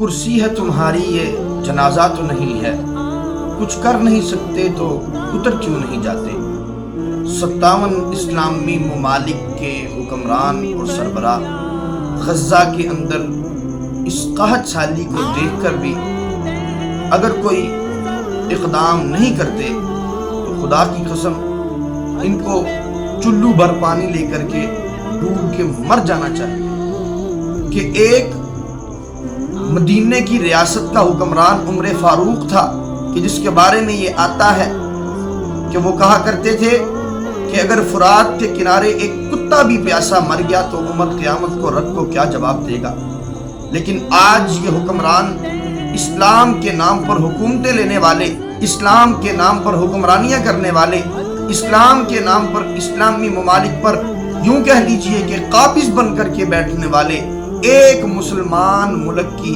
کرسی ہے تمہاری یہ جنازہ تو نہیں ہے، کچھ کر نہیں سکتے تو اتر کیوں نہیں جاتے؟ 57 اسلامی ممالک کے حکمران اور سربراہ غزہ کے اندر اس قحط سالی کو دیکھ کر بھی اگر کوئی اقدام نہیں کرتے تو خدا کی قسم ان کو چلو بھر پانی لے کر کے ڈوب کے مر جانا چاہیے کہ ایک مدینہ کی ریاست کا حکمران عمر فاروق تھا کہ جس کے بارے میں یہ آتا ہے کہ وہ کہا کرتے تھے کہ اگر فرات کے کنارے ایک کتا بھی پیاسا مر گیا تو عمر قیامت کو رب کو کیا جواب دے گا۔ لیکن آج یہ حکمران اسلام کے نام پر حکومتیں لینے والے، اسلام کے نام پر حکمرانیاں کرنے والے، اسلام کے نام پر اسلامی ممالک پر یوں کہہ لیجئے کہ قابض بن کر کے بیٹھنے والے ایک مسلمان ملک کی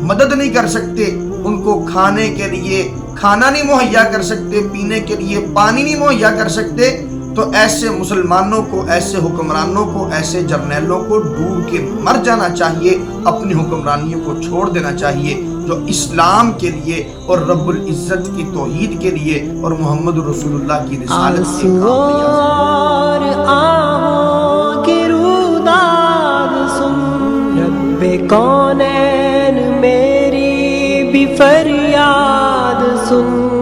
مدد نہیں کر سکتے، ان کو کھانے کے لیے کھانا نہیں مہیا کر سکتے، پینے کے لیے پانی نہیں مہیا کر سکتے، تو ایسے مسلمانوں کو، ایسے حکمرانوں کو، ایسے جرنیلوں کو ڈوب کے مر جانا چاہیے، اپنی حکمرانیوں کو چھوڑ دینا چاہیے جو اسلام کے لیے اور رب العزت کی توحید کے لیے اور محمد رسول اللہ کی رسالت کے رب کونین میری بھی فریاد سن۔